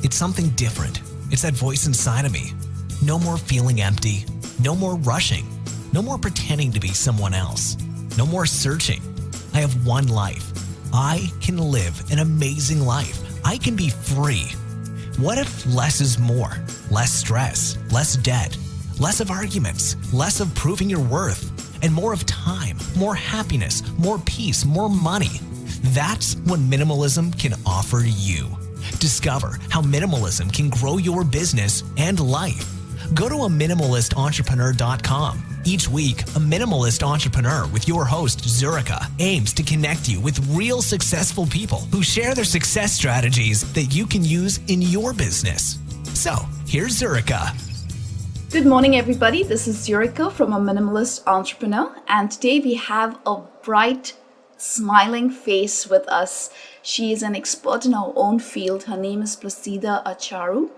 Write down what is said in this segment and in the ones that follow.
It's something different. It's that voice inside of me. No more feeling empty. No more rushing. No more pretending to be someone else. No more searching. I have one life. I can live an amazing life. I can be free. What if less is more? Less stress, less debt, less of arguments, less of proving your worth, and more of time, more happiness, more peace, more money. That's what minimalism can offer you. Discover how minimalism can grow your business and life. Go to aminimalistentrepreneur.com. Each week, a minimalist entrepreneur with your host, Zurika, aims to connect you with real successful people who share their success strategies that you can use in your business. So, here's Zurika. Good morning, everybody. This is Zurika from A Minimalist Entrepreneur, and today we have a bright, smiling face with us. She is an expert in her own field. Her name is Placida Acheru,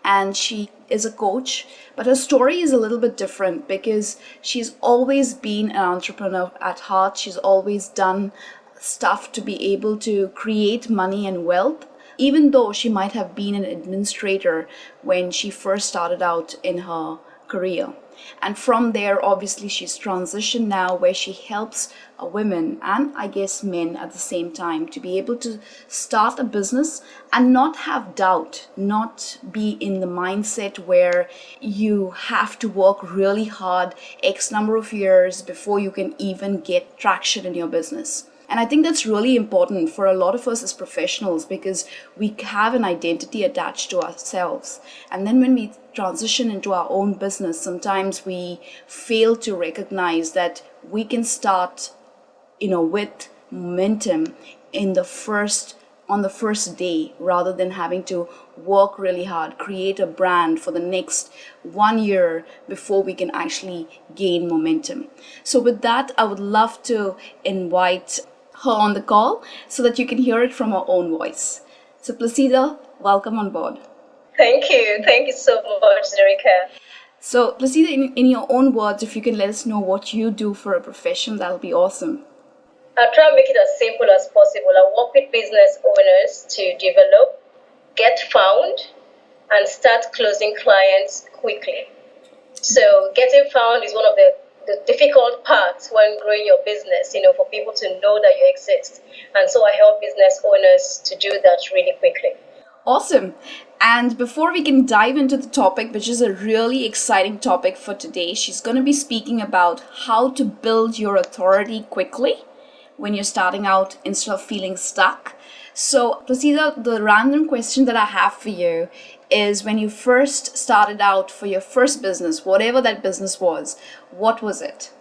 and she is a coach, but her story is a little bit different because she's always been an entrepreneur at heart. She's always done stuff to be able to create money and wealth, even though she might have been an administrator when she first started out in her career. And from there, obviously, she's transitioned now where she helps women and I guess men at the same time to be able to start a business and not have doubt, not be in the mindset where you have to work really hard X number of years before you can even get traction in your business. And I think that's really important for a lot of us as professionals because we have an identity attached to ourselves. And then when we transition into our own business, sometimes we fail to recognize that we can start, with momentum on the first day rather than having to work really hard, create a brand for the next 1 year before we can actually gain momentum. So with that, I would love to invite her on the call so that you can hear it from her own voice. So Placida, welcome on board. Thank you. Thank you so much, Zurika. So Placida, in your own words, if you can let us know what you do for a profession, that'll be awesome. I'll try and make it as simple as possible. I work with business owners to develop, get found, and start closing clients quickly. So getting found is one of the difficult parts when growing your business, for people to know that you exist. And so I help business owners to do that really quickly. Awesome. And before we can dive into the topic, which is a really exciting topic for today, she's going to be speaking about how to build your authority quickly when you're starting out instead of feeling stuck. So, Placida, the random question that I have for you is when you first started out for your first business, whatever that business was, what was it?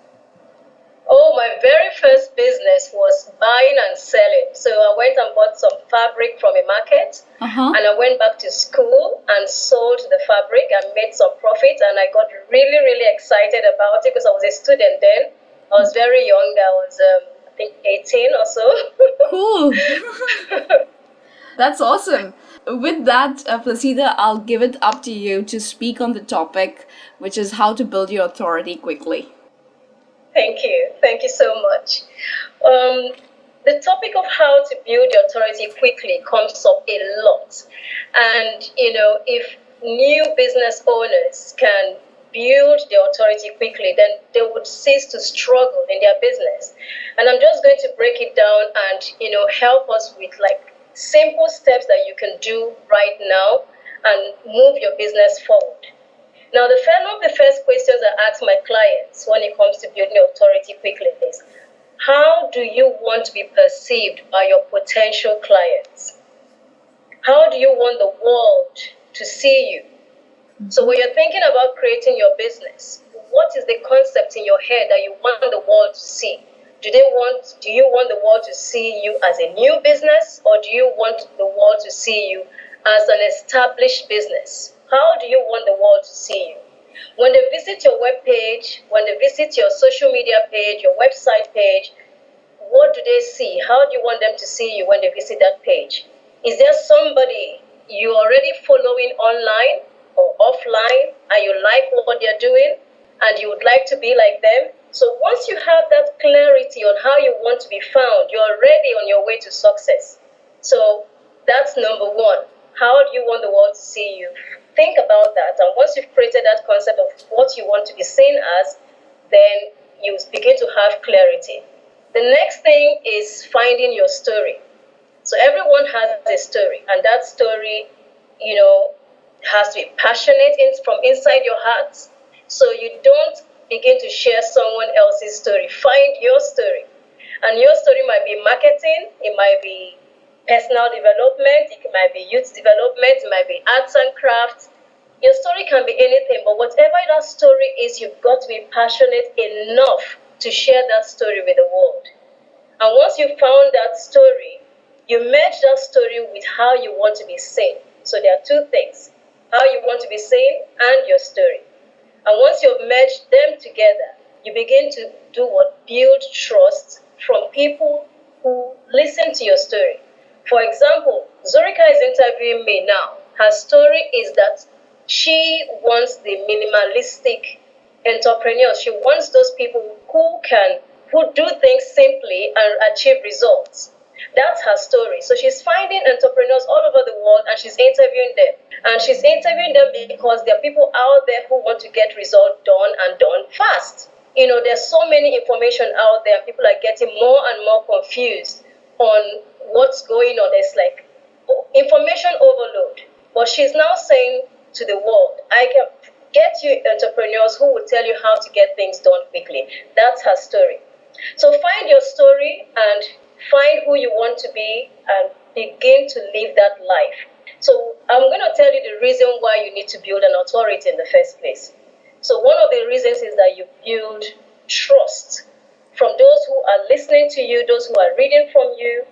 Oh, my very first business was buying and selling. So I went and bought some fabric from a market, and I went back to school and sold the fabric and made some profit. And I got really, really excited about it because I was a student then. I was very young. I was, I think, 18 or so. Cool. That's awesome. With that, Placida, I'll give it up to you to speak on the topic, which is how to build your authority quickly. Thank you. Thank you so much. The topic of how to build your authority quickly comes up a lot. And, if new business owners can build their authority quickly, then they would cease to struggle in their business. And I'm just going to break it down and, help us with simple steps that you can do right now and move your business forward. Now, one of the first questions I ask my clients when it comes to building authority quickly is, how do you want to be perceived by your potential clients? How do you want the world to see you? So when you're thinking about creating your business, what is the concept in your head that you want the world to see? Do you want the world to see you as a new business, or do you want the world to see you as an established business? How do you want the world to see you? When they visit your web page, when they visit your social media page, your website page, what do they see? How do you want them to see you when they visit that page? Is there somebody you're already following online or offline and you like what they're doing and you would like to be like them? So once you have that clarity on how you want to be found, you're already on your way to success. So that's number one. How do you want the world to see you? Think about that. And once you've created that concept of what you want to be seen as, then you begin to have clarity. The next thing is finding your story. So everyone has a story, and that story, has to be passionate from inside your heart. So you don't begin to share someone else's story. Find your story. And your story might be marketing, it might be personal development, it might be youth development, it might be arts and crafts. Your story can be anything, but whatever that story is, you've got to be passionate enough to share that story with the world. And once you found that story, you merge that story with how you want to be seen. So there are two things, how you want to be seen and your story. And once you've merged them together, you begin to do what? Build trust from people who listen to your story. For example, Zurika is interviewing me now. Her story is that she wants the minimalistic entrepreneurs. She wants those people who do things simply and achieve results. That's her story. So she's finding entrepreneurs all over the world and she's interviewing them. And she's interviewing them because there are people out there who want to get results done and done fast. There's so many information out there. People are getting more and more confused on what's going on. There's like information overload. But she's now saying to the world, I can get you entrepreneurs who will tell you how to get things done quickly. That's her story. So find your story and find who you want to be and begin to live that life. So I'm going to tell you the reason why you need to build an authority in the first place. So one of the reasons is that you build trust from those who are listening to you, those who are reading from you.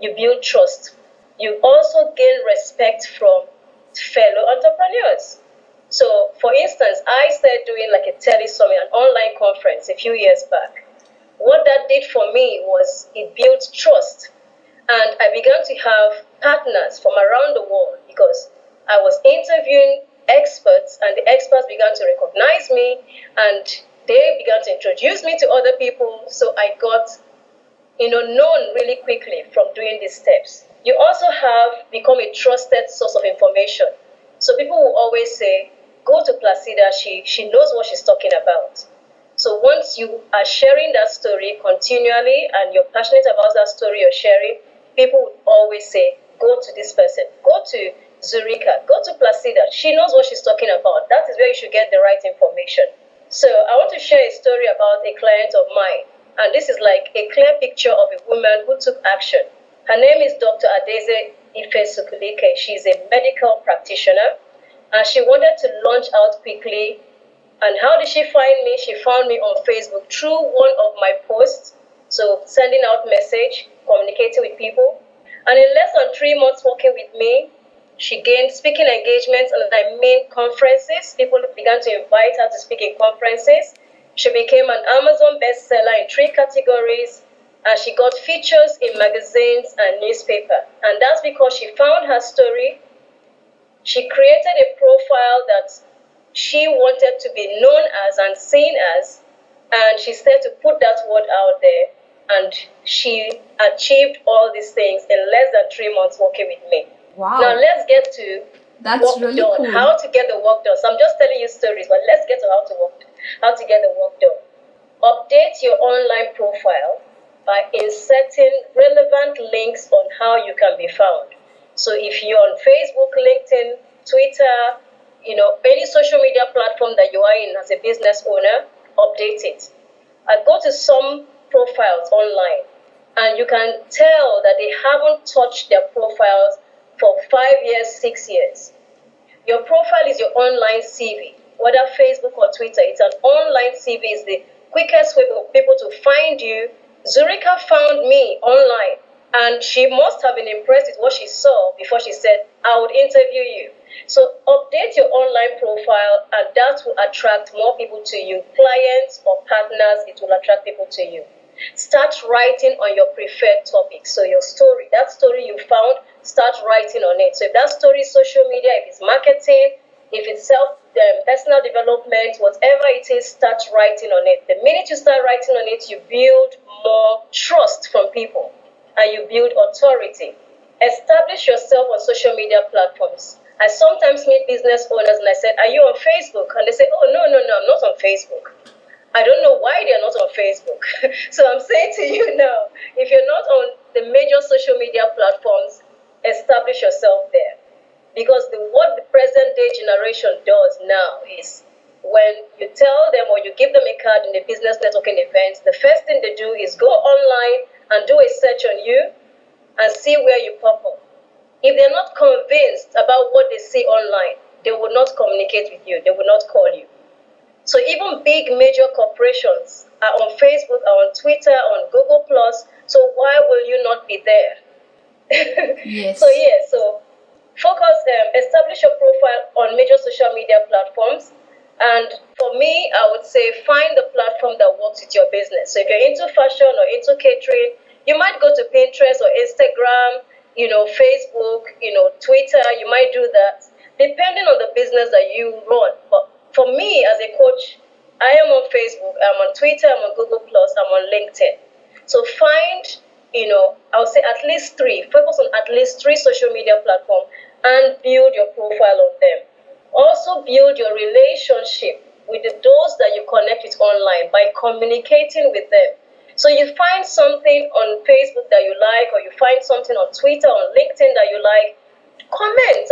You build trust. You also gain respect from fellow entrepreneurs. So for instance, I started doing like a tele-summit, an online conference a few years back. What that did for me was it built trust. And I began to have partners from around the world because I was interviewing experts and the experts began to recognize me and they began to introduce me to other people. So I got known really quickly from doing these steps. You also have become a trusted source of information. So people will always say, go to Placida, she knows what she's talking about. So once you are sharing that story continually and you're passionate about that story you're sharing, people would always say, go to this person, go to Zurika, go to Placida. She knows what she's talking about. That is where you should get the right information. So I want to share a story about a client of mine. And this is like a clear picture of a woman who took action. Her name is Dr. Adeze Ife-Sukulike. She's a medical practitioner and she wanted to launch out quickly. And how did she find me? She found me on Facebook through one of my posts. So sending out message, communicating with people. And in less than 3 months working with me, she gained speaking engagements and I mean conferences. People began to invite her to speak in conferences. She became an Amazon bestseller in 3 categories. And she got features in magazines and newspaper. And that's because she found her story. She created a profile that she wanted to be known as and seen as, and she started to put that word out there, and she achieved all these things in less than 3 months working with me. Wow. Now let's get to That's work really done, cool. how to get the work done. So I'm just telling you stories, but let's get to how to get the work done. Update your online profile by inserting relevant links on how you can be found. So if you're on Facebook, LinkedIn, Twitter, any social media platform that you are in as a business owner, update it. I go to some profiles online and you can tell that they haven't touched their profiles for 5 years, 6 years. Your profile is your online CV, whether Facebook or Twitter. It's an online CV. It's the quickest way for people to find you. Zurika found me online and she must have been impressed with what she saw before she said, I would interview you. So update your online profile and that will attract more people to you. Clients or partners, it will attract people to you. Start writing on your preferred topic. So your story, that story you found, start writing on it. So if that story is social media, if it's marketing, if it's personal development, whatever it is, start writing on it. The minute you start writing on it, you build more trust from people and you build authority. establish yourself on social media platforms. I sometimes meet business owners and I said, "Are you on Facebook?" And they say, "Oh, no, no, no, I'm not on Facebook." I don't know why they're not on Facebook. So I'm saying to you now, if you're not on the major social media platforms, establish yourself there. Because what the present day generation does now is when you tell them or you give them a card in the business networking events, the first thing they do is go online and do a search on you and see where you pop up. If they're not convinced about what they see online, they will not communicate with you, they will not call you. So even big major corporations are on Facebook, are on Twitter, on Google Plus. So why will you not be there? Yes. So focus, establish your profile on major social media platforms. And for me, I would say find the platform that works with your business. So if you're into fashion or into catering, you might go to Pinterest or Instagram, Facebook, Twitter, you might do that, depending on the business that you run. But for me as a coach, I am on Facebook, I'm on Twitter, I'm on Google Plus, I'm on LinkedIn. So find, I would say at least three, focus on at least three social media platforms and build your profile on them. Also build your relationship with those that you connect with online by communicating with them. So you find something on Facebook that you like, or you find something on Twitter, on LinkedIn that you like, comment,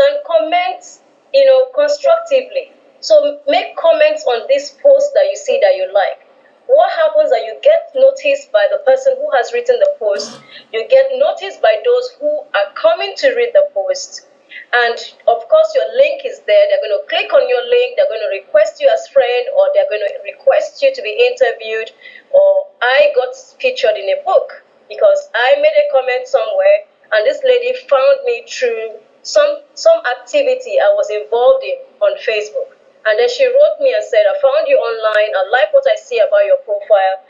constructively. So make comments on this post that you see that you like. What happens that you get noticed by the person who has written the post, you get noticed by those who are coming to read the post. And of course, your link is there. They're going to click on your link, they're going to request you as friend, or they're going to request you to be interviewed. Or I got featured in a book because I made a comment somewhere and this lady found me through some activity I was involved in on Facebook. And then she wrote me and said, "I found you online. I like what I see about your profile.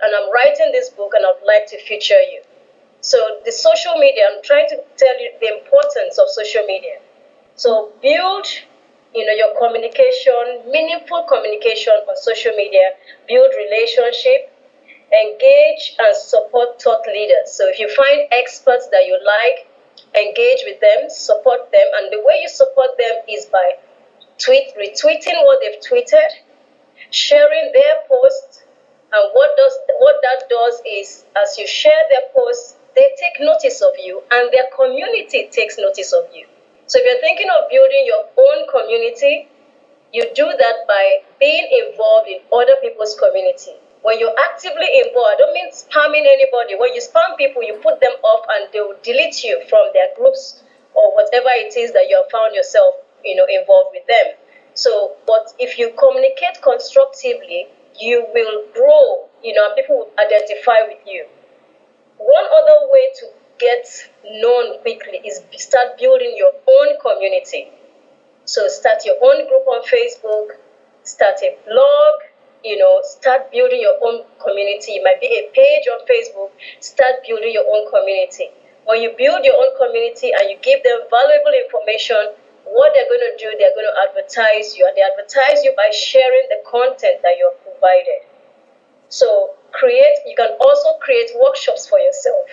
And I'm writing this book and I'd like to feature you." So the social media, I'm trying to tell you the importance of social media. So build, your communication, meaningful communication on social media, build relationship, engage and support thought leaders. So if you find experts that you like, engage with them, support them. And the way you support them is by retweeting what they've tweeted, sharing their posts. And what that does is, as you share their posts, they take notice of you and their community takes notice of you. So if you're thinking of building your own community, you do that by being involved in other people's community. When you're actively involved, I don't mean spamming anybody. When you spam people, you put them off and they will delete you from their groups or whatever it is that you have found yourself, involved with them. So, but if you communicate constructively, you will grow, and people will identify with you. One other way to get known quickly is start building your own community. So start your own group on Facebook, start a blog, start building your own community. It might be a page on Facebook, start building your own community. When you build your own community and you give them valuable information, what they're going to do, they're going to advertise you, and they advertise you by sharing the content that you have provided. So you can also create workshops for yourself.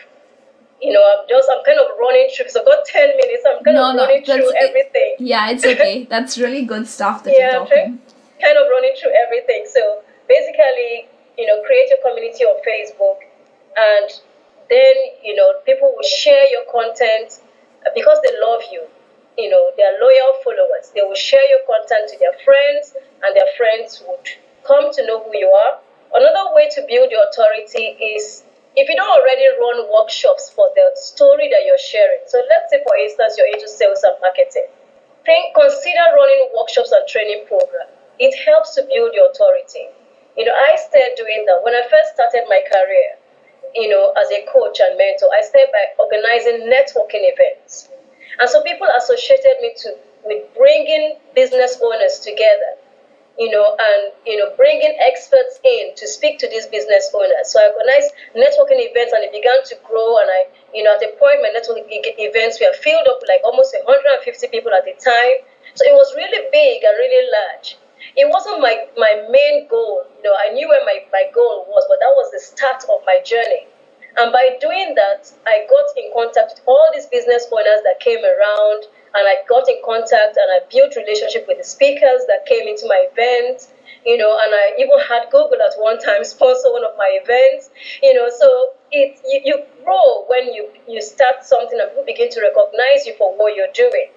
I'm kind of running through, because I've got 10 minutes, I'm kind of running through everything. Yeah, it's okay. That's really good stuff that you're talking. Kind of running through everything. So basically, create a community on Facebook, and then, people will share your content because they love you. They are loyal followers. They will share your content to their friends, and their friends would come to know who you are. Another way to build your authority is, if you don't already run workshops for the story that you're sharing. So let's say, for instance, you're into sales and marketing. Consider running workshops and training programs. It helps to build your authority. I started doing that when I first started my career, as a coach and mentor. I started by organizing networking events. And so people associated me with bringing business owners together, and bringing experts in to speak to these business owners. So I organized networking events, and it began to grow. And at a point, my networking events were filled up like almost 150 people at a time. So it was really big and really large. It wasn't my main goal. I knew where my goal was, but that was the start of my journey. And by doing that, I got in contact with all these business owners that came around, and I got in contact and I built relationship with the speakers that came into my events, and I even had Google at one time sponsor one of my events, so you grow when you start something and people begin to recognize you for what you're doing.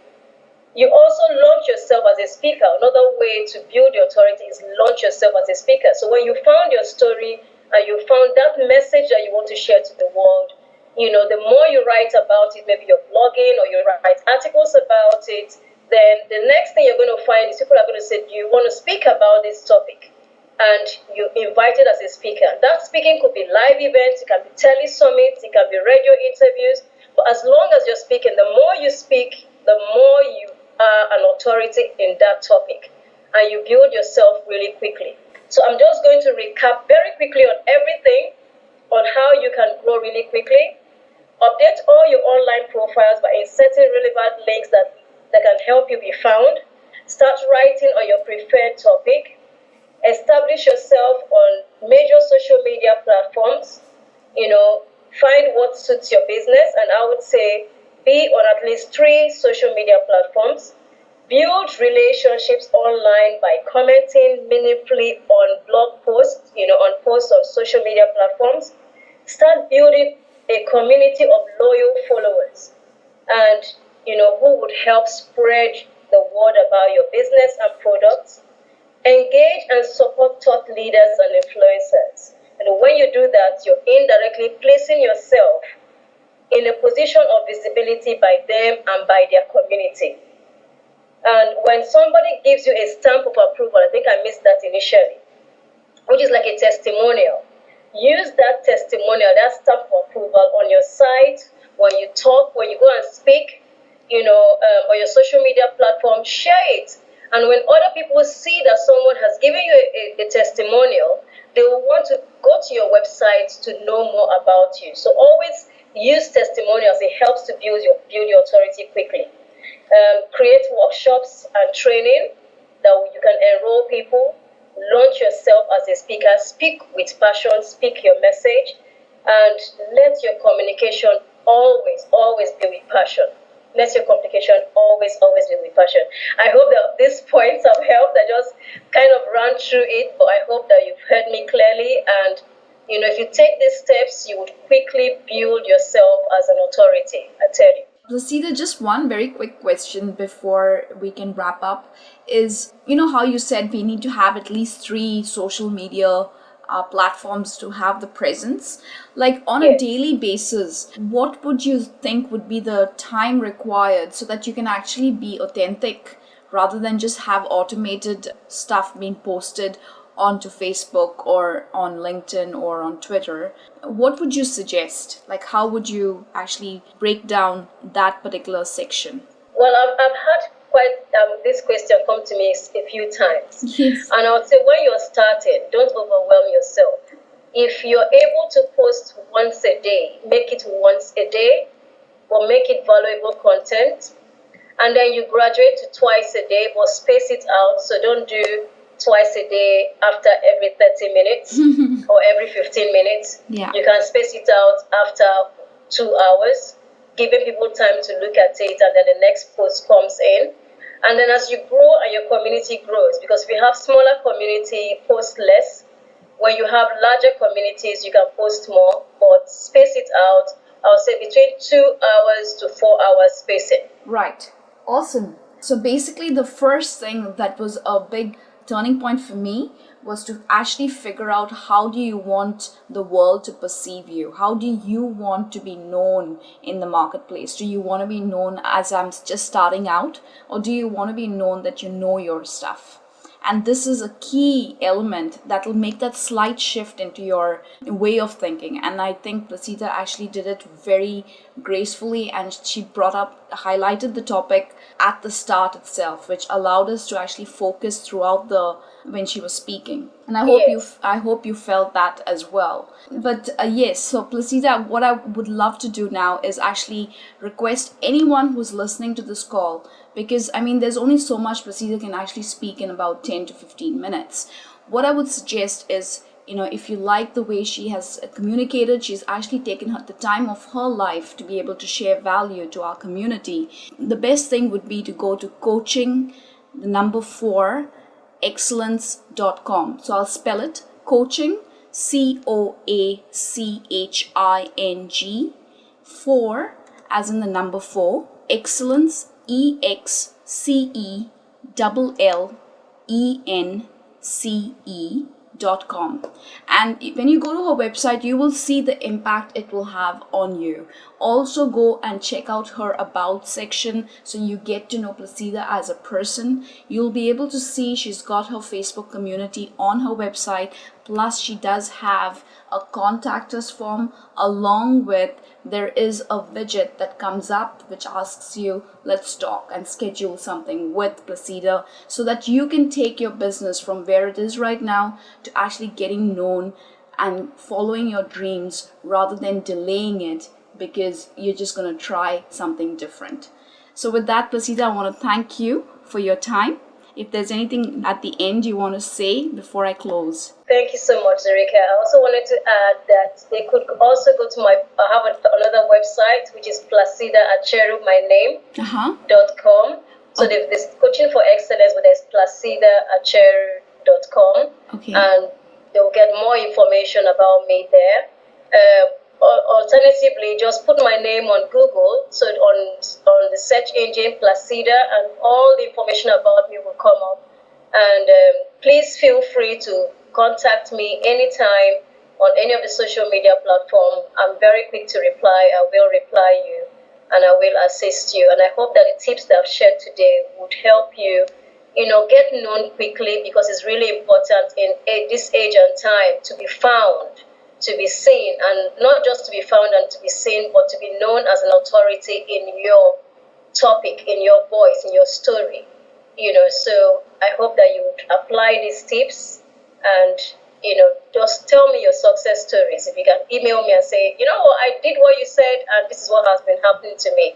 You also launch yourself as a speaker. Another way to build your authority is launch yourself as a speaker. So when you found your story and you found that message that you want to share to the world, the more you write about it, maybe you're blogging or you write articles about it, then the next thing you're going to find is people are going to say, do you want to speak about this topic? And you're invited as a speaker. That speaking could be live events, it can be tele summits, it can be radio interviews. But as long as you're speaking, the more you speak, the more you are an authority in that topic, and you build yourself really quickly. So I'm just going to recap very quickly on everything, on how you can grow really quickly. Update all your online profiles by inserting relevant links that can help you be found. Start writing on your preferred topic. Establish yourself on major social media platforms. Find what suits your business, and I would say be on at least 3 social media platforms. Build relationships online by commenting meaningfully on blog posts, on posts on social media platforms. Start building a community of loyal followers, and who would help spread the word about your business and products. Engage and support thought leaders and influencers. And when you do that, you're indirectly placing yourself in a position of visibility by them and by their community. And when somebody gives you a stamp of approval, I think I missed that initially, which is like a testimonial. Use that testimonial, that stamp of approval on your site, when you talk, when you go and speak, on your social media platform, share it. And when other people see that someone has given you a testimonial, they will want to go to your website to know more about you. So always use testimonials. It helps to build your authority quickly. Create workshops and training that you can enroll people. Launch yourself as a speaker. Speak with passion. Speak your message. And let your communication always be with passion. Let your communication always be with passion. I hope that these points have helped. I just kind of ran through it, but I hope that you've heard me clearly. And if you take these steps, you would quickly build yourself as an authority, I tell you. Placida, just one very quick question before we can wrap up is, how you said we need to have at least 3 social media platforms to have the presence. Like on a daily basis, what would you think would be the time required so that you can actually be authentic rather than just have automated stuff being posted onto Facebook or on LinkedIn or on Twitter? What would you suggest? Like, how would you actually break down that particular section? Well, I've had quite this question come to me a few times. Yes. And I would say when you're starting, don't overwhelm yourself. If you're able to post once a day, make it once a day, or make it valuable content. And then you graduate to twice a day, but space it out. So don't do twice a day after every 30 minutes or every 15 minutes. Yeah. You can space it out after 2 hours, giving people time to look at it, and then the next post comes in. And then as you grow and your community grows, because if you have smaller community, post less. When you have larger communities, you can post more, but space it out. I'll say between 2 hours to 4 hours spacing. Right. Awesome. So basically the first thing that was a big turning point for me was to actually figure out how do you want the world to perceive you? How do you want to be known in the marketplace? Do you want to be known as I'm just starting out, or do you want to be known that you know your stuff? And this is a key element that will make that slight shift into your way of thinking. And I think Placida actually did it very gracefully, and she highlighted the topic at the start itself, which allowed us to actually focus throughout when she was speaking. And I hope you felt that as well. But yes, so Placida, what I would love to do now is actually request anyone who's listening to this call, because there's only so much Placida can actually speak in about 10 to 15 minutes. What I would suggest is if you like the way she has communicated, she's actually taken the time of her life to be able to share value to our community. The best thing would be to go to coaching, the number 4, excellence.com. So I'll spell it: coaching, COACHING, 4 as in the number 4, excellence, EXCELLENCE.com. And when you go to her website, you will see the impact it will have on you. Also go and check out her about section so you get to know Placida as a person. You'll be able to see she's got her Facebook community on her website, plus she does have a contact us form, along with there is a widget that comes up which asks you, let's talk and schedule something with Placida, so that you can take your business from where it is right now to actually getting known and following your dreams rather than delaying it because you're just going to try something different. So with that, Placida, I want to thank you for your time. If there's anything at the end you want to say before I close. Thank you so much, Zurika. I also wanted to add that they could also go to I have another website, which is Placida Acheru, my name, .com. So there's coaching for excellence, but there's PlacidaAcheru.com. Okay. And they'll get more information about me there. Alternatively, just put my name on Google, so on the search engine Placida, and all the information about me will come up. And please feel free to contact me anytime on any of the social media platforms. I'm very quick to reply. I will reply you, and I will assist you. And I hope that the tips that I've shared today would help you, get known quickly, because it's really important in this age and time to be found, to be seen, and not just to be found and to be seen, but to be known as an authority in your topic, in your voice, in your story. So I hope that you would apply these tips and, just tell me your success stories. If you can email me and say, I did what you said and this is what has been happening to me.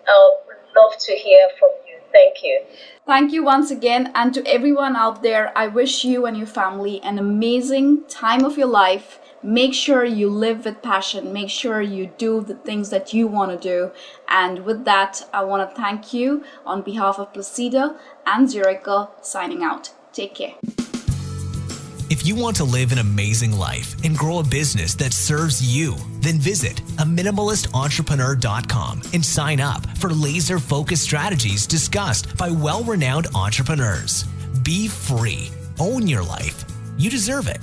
I would love to hear from you. Thank you. Thank you once again. And to everyone out there, I wish you and your family an amazing time of your life. Make sure you live with passion. Make sure you do the things that you want to do. And with that, I want to thank you on behalf of Placida and Zurika, signing out. Take care. If you want to live an amazing life and grow a business that serves you, then visit aminimalist.entrepreneur.com and sign up for laser-focused strategies discussed by well-renowned entrepreneurs. Be free. Own your life. You deserve it.